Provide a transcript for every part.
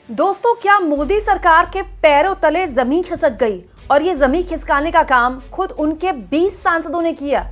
दोस्तों, क्या मोदी सरकार के पैरों तले जमीन खिसक गई और ये जमीन खिसकाने का काम खुद उनके 20 सांसदों ने किया?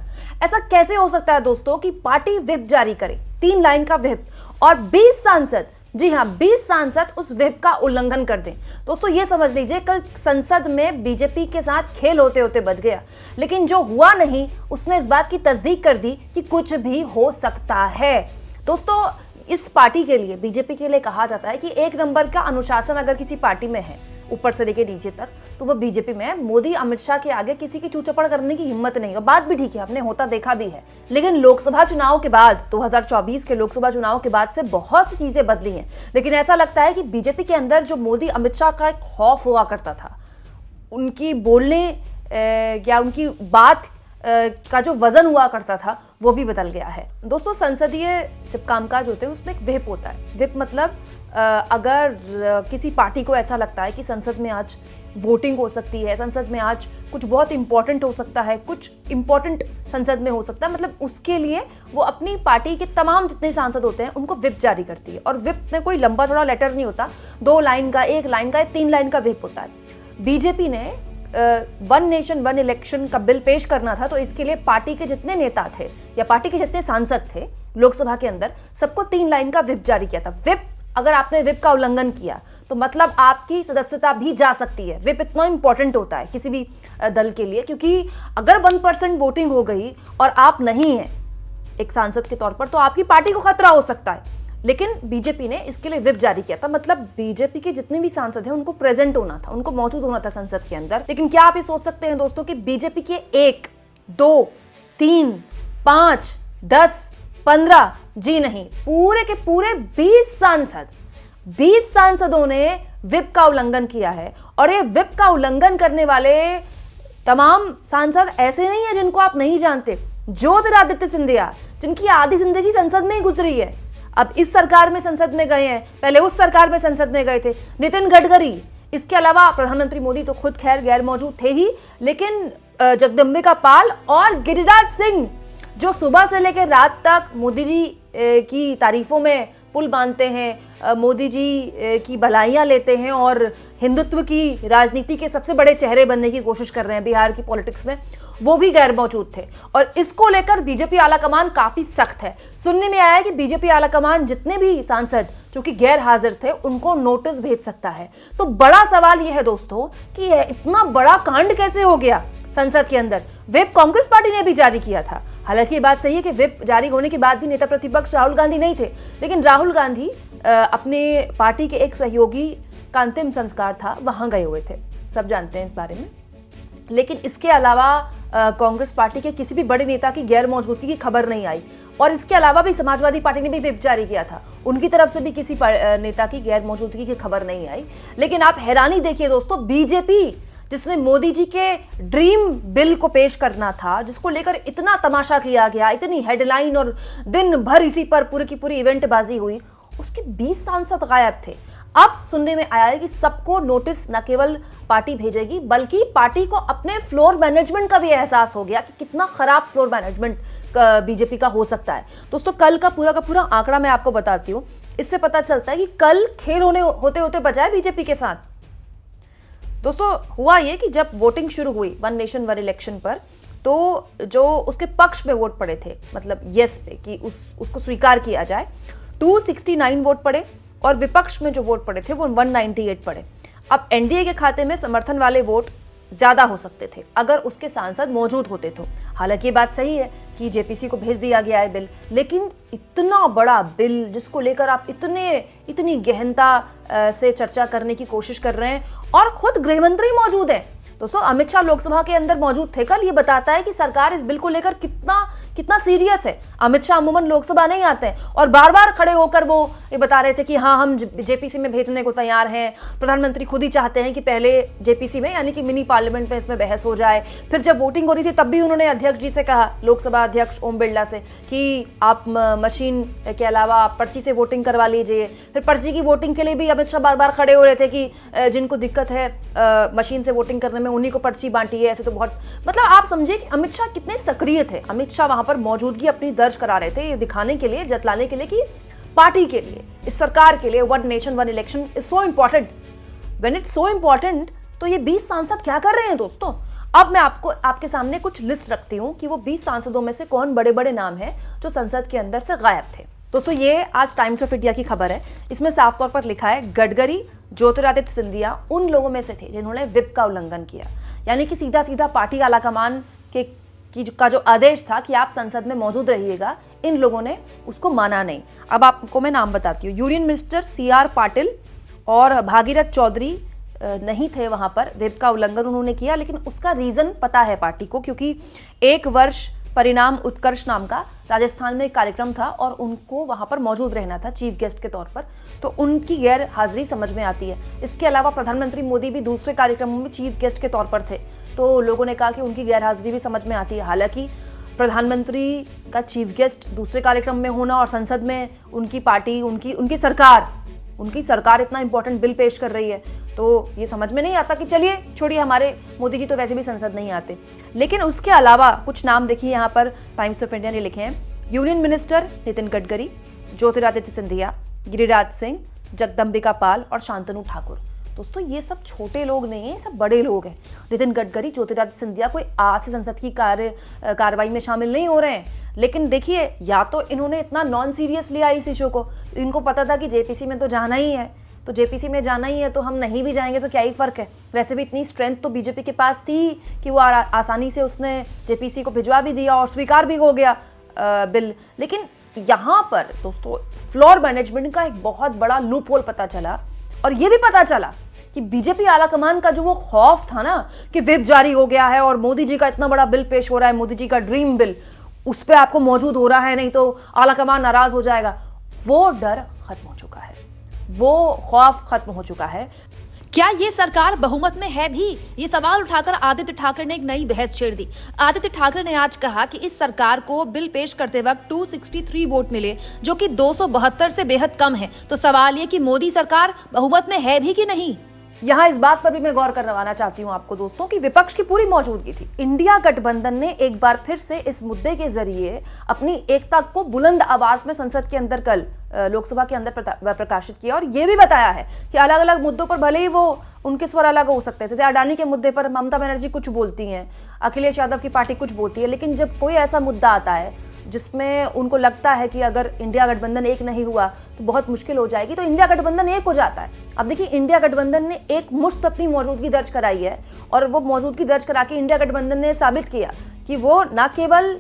ऐसा कैसे हो सकता है दोस्तों कि पार्टी व्हिप जारी करे, 3 लाइन का व्हिप, और 20 सांसद, जी हां 20 सांसद उस व्हिप का उल्लंघन कर दें? दोस्तों ये समझ लीजिए कल संसद में बीजेपी के साथ खेल होते होते बच गया, लेकिन जो हुआ नहीं उसने इस बात की तस्दीक कर दी कि कुछ भी हो सकता है। दोस्तों इस पार्टी के लिए, बीजेपी के लिए कहा जाता है कि एक नंबर का अनुशासन अगर किसी पार्टी में है, ऊपर से लेकर नीचे तक, तो वो बीजेपी में है। मोदी अमित शाह के आगे किसी की चूचपड़ करने की हिम्मत नहीं है। बात भी ठीक है, हमने होता देखा भी है, लेकिन लोकसभा चुनाव के बाद, 2024 के लोकसभा चुनाव के बाद से बहुत सी चीजें बदली हैं। लेकिन ऐसा लगता है कि बीजेपी के अंदर जो मोदी अमित शाह का एक खौफ हुआ करता था, उनकी बोलने या उनकी बात का जो वजन हुआ करता था, वो भी बदल गया है। दोस्तों संसदीय जब कामकाज होते हैं उसमें एक व्हिप होता है। व्हिप मतलब अगर किसी पार्टी को ऐसा लगता है कि संसद में आज वोटिंग हो सकती है, संसद में आज कुछ बहुत इंपॉर्टेंट हो सकता है, कुछ इंपॉर्टेंट संसद में हो सकता है, मतलब उसके लिए वो अपनी पार्टी के तमाम जितने सांसद होते हैं उनको व्हिप जारी करती है। और व्हिप में कोई लंबा चौड़ा लेटर नहीं होता, 2 लाइन का, 1 लाइन का, 3 लाइन का व्हिप होता है। बीजेपी ने वन नेशन वन इलेक्शन का बिल पेश करना था, तो इसके लिए पार्टी के जितने नेता थे या पार्टी के जितने सांसद थे लोकसभा के अंदर, सबको 3 लाइन का व्हिप जारी किया था। व्हिप, अगर आपने व्हिप का उल्लंघन किया तो मतलब आपकी सदस्यता भी जा सकती है। व्हिप इतना इंपॉर्टेंट होता है किसी भी दल के लिए, क्योंकि अगर 1% वोटिंग हो गई और आप नहीं है एक सांसद के तौर पर, तो आपकी पार्टी को खतरा हो सकता है। लेकिन बीजेपी ने इसके लिए व्हिप जारी किया था, मतलब बीजेपी के जितने भी सांसद हैं उनको प्रेजेंट होना था, उनको मौजूद होना था संसद के अंदर। लेकिन क्या आप ये सोच सकते हैं दोस्तों कि बीजेपी के 1, 2, 3, 5, 10, 15, जी नहीं, पूरे के पूरे 20 सांसदों ने व्हिप का उल्लंघन किया है। और ये व्हिप का उल्लंघन करने वाले तमाम सांसद ऐसे नहीं है जिनको आप नहीं जानते। ज्योतिरादित्य सिंधिया, जिनकी आधी जिंदगी संसद में ही गुजरी है, अब इस सरकार में संसद में गए हैं, पहले उस सरकार में संसद में गए थे। नितिन गडकरी, इसके अलावा प्रधानमंत्री मोदी तो खुद खैर गैर मौजूद थे ही, लेकिन जगदम्बिका पाल और गिरिराज सिंह, जो सुबह से लेकर रात तक मोदी जी की तारीफों में पुल बांधते हैं, मोदी जी की भलाइयां लेते हैं और हिंदुत्व की राजनीति के सबसे बड़े चेहरे बनने की कोशिश कर रहे हैं बिहार की पॉलिटिक्स में, वो भी गैर मौजूद थे। और इसको लेकर बीजेपी आलाकमान काफी सख्त है। सुनने में आया है कि बीजेपी आलाकमान जितने भी सांसद जो कि गैर हाजिर थे उनको नोटिस भेज सकता है। तो बड़ा सवाल यह है दोस्तों कि इतना बड़ा कांड कैसे हो गया संसद के अंदर। व्हिप कांग्रेस पार्टी ने भी जारी किया था। हालांकि ये बात सही है कि व्हिप जारी होने के बाद भी नेता प्रतिपक्ष राहुल गांधी नहीं थे, लेकिन राहुल गांधी अपने पार्टी के एक सहयोगी का अंतिम संस्कार था, वहां गए हुए थे, सब जानते हैं इस बारे में। लेकिन इसके अलावा कांग्रेस पार्टी के किसी भी बड़े नेता की गैर मौजूदगी की खबर नहीं आई। और इसके अलावा भी समाजवादी पार्टी ने भी व्हिप जारी किया था, उनकी तरफ से भी किसी नेता की गैर मौजूदगी की खबर नहीं आई। लेकिन आप हैरानी देखिए दोस्तों, बीजेपी जिसने मोदी जी के ड्रीम बिल को पेश करना था, जिसको लेकर इतना तमाशा किया गया, इतनी हेडलाइन और दिन भर इसी पर पूरी की पूरी इवेंटबाजी हुई, उसके 20 सांसद गायब थे। अब सुनने में आया है कि सबको नोटिस न केवल पार्टी भेजेगी, बल्कि पार्टी को अपने फ्लोर मैनेजमेंट का भी एहसास हो गया कि कितना खराब फ्लोर मैनेजमेंट बीजेपी का हो सकता है। दोस्तों कल का पूरा आंकड़ा मैं आपको बताती हूँ, इससे पता चलता है कि कल खेल होते होते बजाय बीजेपी के साथ। दोस्तों हुआ ये कि जब वोटिंग शुरू हुई वन नेशन वन इलेक्शन पर, तो जो उसके पक्ष में वोट पड़े थे, मतलब यस पे, कि उसको स्वीकार किया जाए, 269 वोट पड़े, और विपक्ष में जो वोट पड़े थे वो 198 पड़े। अब एनडीए के खाते में समर्थन वाले वोट ज्यादा हो सकते थे अगर उसके सांसद मौजूद होते तो। हालांकि ये बात सही है कि जेपीसी को भेज दिया गया है बिल, लेकिन इतना बड़ा बिल जिसको लेकर आप इतनी गहनता से चर्चा करने की कोशिश कर रहे हैं, और खुद गृह मंत्री मौजूद है। दोस्तों अमित शाह लोकसभा के अंदर मौजूद थे कल, ये बताता है कि सरकार इस बिल को लेकर कितना सीरियस है। अमित शाह अमूमन लोकसभा नहीं आते हैं, और बार बार खड़े होकर वो ये बता रहे थे कि हाँ हम जेपीसी में भेजने को तैयार हैं। प्रधानमंत्री खुद ही चाहते हैं कि पहले जेपीसी में, यानी कि मिनी पार्लियामेंट में, इसमें बहस हो जाए। फिर जब वोटिंग हो रही थी तब भी उन्होंने अध्यक्ष जी से कहा, लोकसभा अध्यक्ष ओम बिरला से, कि आप मशीन के अलावा पर्ची से वोटिंग करवा लीजिए। फिर पर्ची की वोटिंग के लिए भी अमित शाह बार बार खड़े हो रहे थे कि जिनको दिक्कत है मशीन से वोटिंग करने में उन्हीं को पर्ची बांटी है। ऐसे तो बहुत, मतलब आप समझिए कि अमित शाह कितने सक्रिय थे। अमित शाह वहां पर मौजूदगी अपनी दर्ज करा रहे थे, ये दिखाने के लिए, जतलाने के लिए कि पार्टी के लिए, इस सरकार के लिए one nation one election is so important. When it's so important तो ये 20 सांसद क्या कर रहे हैं दोस्तों? अब मैं आपके सामने कुछ लिस्ट रखती हूं कि वो 20 सांसदों में से कौन बड़े बड़े नाम हैं जो संसद के अंदर से गायब थे। दोस्तों ये आज टाइम्स ऑफ इंडिया की खबर है। इसमें साफ तौर पर लिखा है गडकरी, ज्योतिरादित्य सिंधिया उन लोगों में से थे जिन्होंने विप का उल्लंघन किया, यानी कि सीधा सीधा पार्टी आलाकमान का जो आदेश था कि आप संसद में मौजूद रहिएगा, इन लोगों ने उसको माना नहीं। अब आपको मैं नाम बताती हूँ। यूनियन मिनिस्टर CR पाटिल और भागीरथ चौधरी नहीं थे वहां पर। विप का उल्लंघन उन्होंने किया, लेकिन उसका रीजन पता है पार्टी को, क्योंकि एक वर्ष परिणाम उत्कर्ष नाम का राजस्थान में एक कार्यक्रम था और उनको वहां पर मौजूद रहना था चीफ गेस्ट के तौर पर, तो उनकी गैर हाजिरी समझ में आती है। इसके अलावा प्रधानमंत्री मोदी भी दूसरे कार्यक्रमों में चीफ गेस्ट के तौर पर थे, तो लोगों ने कहा कि उनकी गैर हाजिरी भी समझ में आती है। हालांकि प्रधानमंत्री का चीफ गेस्ट दूसरे कार्यक्रम में होना और संसद में उनकी पार्टी, उनकी सरकार इतना इंपॉर्टेंट बिल पेश कर रही है, तो ये समझ में नहीं आता कि चलिए छोड़िए, हमारे मोदी जी तो वैसे भी संसद नहीं आते। लेकिन उसके अलावा कुछ नाम देखिए यहाँ पर टाइम्स ऑफ इंडिया ने लिखे हैं। यूनियन मिनिस्टर नितिन गडकरी, ज्योतिरादित्य सिंधिया, गिरिराज सिंह, जगदम्बिका पाल और शांतनु ठाकुर। दोस्तों ये सब छोटे लोग नहीं है, सब बड़े लोग हैं। नितिन गडकरी, ज्योतिरादित्य सिंधिया कोई आज से संसद की कार्रवाई में शामिल नहीं हो रहे हैं, लेकिन देखिए या तो इन्होंने इतना नॉन सीरियस लिया इस इशू को, इनको पता था कि जेपीसी में तो जाना ही है, तो जेपीसी में जाना ही है, तो हम नहीं भी जाएंगे तो क्या ही फर्क है। वैसे भी इतनी स्ट्रेंथ तो बीजेपी के पास थी कि वो आसानी से उसने जेपीसी को भिजवा भी दिया और स्वीकार भी हो गया बिल। लेकिन यहाँ पर दोस्तों फ्लोर मैनेजमेंट का एक बहुत बड़ा लूप होल पता चला, और ये भी पता चला कि बीजेपी आलाकमान का जो वो खौफ था ना कि विप जारी हो गया है और मोदी जी का इतना बड़ा बिल पेश हो रहा है, मोदी जी का ड्रीम बिल, उस पर आपको मौजूद हो रहा है, नहीं तो आलाकमान नाराज हो जाएगा, वो डर खत्म हो चुका है, वो खौफ खत्म हो चुका है। क्या ये सरकार बहुमत में है भी? ये सवाल उठाकर आदित्य ठाकरे ने एक नई बहस छेड़ दी। आदित्य ठाकरे ने आज कहा कि इस सरकार को बिल पेश करते वक्त 263 वोट मिले, जो कि 272 से बेहद कम है। तो सवाल ये कि मोदी सरकार बहुमत में है भी कि नहीं। यहाँ इस बात पर भी मैं गौर करवाना चाहती हूँ आपको दोस्तों कि विपक्ष की पूरी मौजूदगी थी। इंडिया गठबंधन ने एक बार फिर से इस मुद्दे के जरिए अपनी एकता को बुलंद आवाज में संसद के अंदर कल लोकसभा के अंदर प्रकाशित किया, और ये भी बताया है कि अलग अलग मुद्दों पर भले ही वो उनके स्वर अलग हो सकते हैं। जैसे अडानी के मुद्दे पर ममता बनर्जी कुछ बोलती हैं, अखिलेश यादव की पार्टी कुछ बोलती है, लेकिन जब कोई ऐसा मुद्दा आता है जिसमें उनको लगता है कि अगर इंडिया गठबंधन एक नहीं हुआ तो बहुत मुश्किल हो जाएगी, तो इंडिया गठबंधन एक हो जाता है। अब देखिए इंडिया गठबंधन ने एक मुश्त अपनी मौजूदगी दर्ज कराई है, और वो मौजूदगी दर्ज करा के इंडिया गठबंधन ने साबित किया कि वो न केवल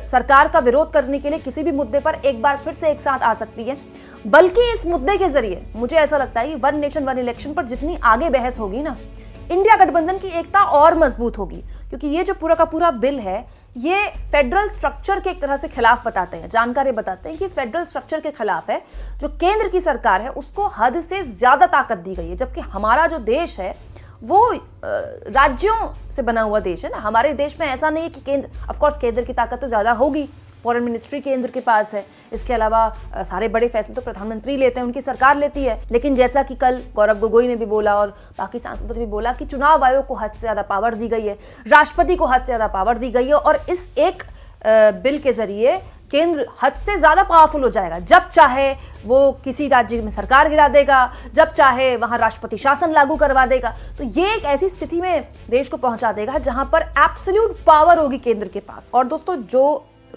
सरकार का विरोध करने के लिए किसी भी मुद्दे पर एक बार फिर से एक साथ आ सकती है, बल्कि इस मुद्दे के जरिए मुझे ऐसा लगता है कि वन नेशन वन इलेक्शन पर जितनी आगे बहस होगी ना, इंडिया गठबंधन की एकता और मजबूत होगी। क्योंकि ये जो पूरा का पूरा बिल है, ये फेडरल स्ट्रक्चर के एक तरह से खिलाफ बताते हैं, जानकारी बताते हैं कि फेडरल स्ट्रक्चर के खिलाफ है। जो केंद्र की सरकार है उसको हद से ज्यादा ताकत दी गई है, जबकि हमारा जो देश है वो राज्यों से बना हुआ देश है ना। हमारे देश में ऐसा नहीं है कि केंद्र, ऑफ कोर्स केंद्र की ताकत तो ज्यादा होगी, फॉरेन मिनिस्ट्री केंद्र के पास है, इसके अलावा सारे बड़े फैसले तो प्रधानमंत्री लेते हैं, उनकी सरकार लेती है। लेकिन जैसा कि कल गौरव गोगोई ने भी बोला और बाकी सांसदों ने भी बोला कि चुनाव आयोग को हद से ज्यादा पावर दी गई है, राष्ट्रपति को हद से ज्यादा पावर दी गई है, और इस एक बिल के जरिए केंद्र हद से ज्यादा पावरफुल हो जाएगा। जब चाहे वो किसी राज्य में सरकार गिरा देगा, जब चाहे वहां राष्ट्रपति शासन लागू करवा देगा। तो ये एक ऐसी स्थिति में देश को पहुंचा देगा जहां पर एब्सोल्यूट पावर होगी केंद्र के पास। और दोस्तों जो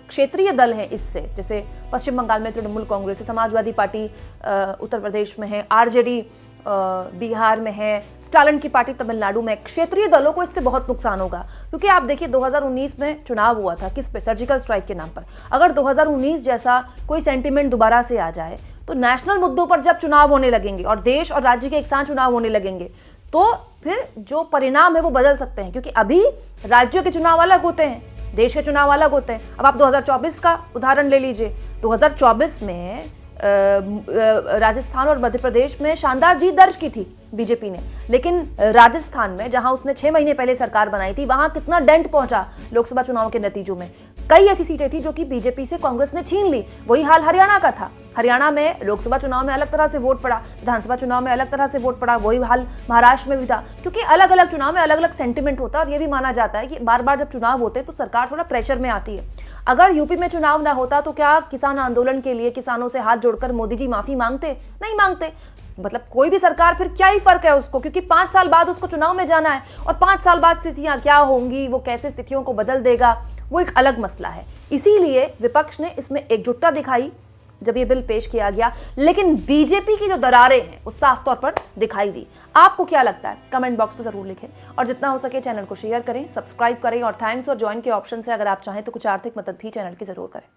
क्षेत्रीय दल हैं इससे, जैसे पश्चिम बंगाल में तृणमूल कांग्रेस है, समाजवादी पार्टी उत्तर प्रदेश में है, आरजेडी बिहार में है, स्टालिन की पार्टी तमिलनाडु में, क्षेत्रीय दलों को इससे बहुत नुकसान होगा। क्योंकि आप देखिए 2019 में चुनाव हुआ था किस पे, सर्जिकल स्ट्राइक के नाम पर। अगर 2019 जैसा कोई सेंटीमेंट दोबारा से आ जाए तो नेशनल मुद्दों पर जब चुनाव होने लगेंगे और देश और राज्य के एक साथ चुनाव होने लगेंगे, तो फिर जो परिणाम है वो बदल सकते हैं। क्योंकि अभी राज्यों के चुनाव अलग होते हैं, देश के चुनाव अलग होते हैं। अब आप 2024 का उदाहरण ले लीजिए। 2024 में राजस्थान और मध्य प्रदेश में शानदार जीत दर्ज की थी बीजेपी ने, लेकिन राजस्थान में जहां उसने 6 महीने पहले सरकार बनाई थी, वहां कितना डेंट पहुंचा लोकसभा चुनाव के नतीजों में। कई ऐसी सीटें थी जो कि बीजेपी से कांग्रेस ने छीन ली। वही हाल हरियाणा का था। हरियाणा में लोकसभा चुनाव में अलग तरह से वोट पड़ा, विधानसभा चुनाव में अलग तरह से वोट पड़ा। वही हाल महाराष्ट्र में भी था, क्योंकि अलग अलग चुनाव में अलग अलग सेंटिमेंट होता है। और ये भी माना जाता है कि बार बार जब चुनाव होते हैं तो सरकार थोड़ा प्रेशर में आती है। अगर यूपी में चुनाव ना होता तो क्या किसान आंदोलन के लिए किसानों से हाथ जोड़कर मोदी जी माफी मांगते? नहीं मांगते। मतलब कोई भी सरकार, फिर क्या ही फर्क है उसको, क्योंकि 5 साल बाद उसको चुनाव में जाना है और 5 साल बाद स्थितियां क्या होंगी, वो कैसे स्थितियों को बदल देगा, वो एक अलग मसला है। इसीलिए विपक्ष ने इसमें एकजुटता दिखाई जब ये बिल पेश किया गया, लेकिन बीजेपी की जो दरारें हैं वो साफ तौर पर दिखाई दी। आपको क्या लगता है कमेंट बॉक्स में जरूर लिखें और जितना हो सके चैनल को शेयर करें, सब्सक्राइब करें और थैंक्स और ज्वाइन के ऑप्शन से अगर आप चाहें तो कुछ आर्थिक मदद भी चैनल की जरूर करें।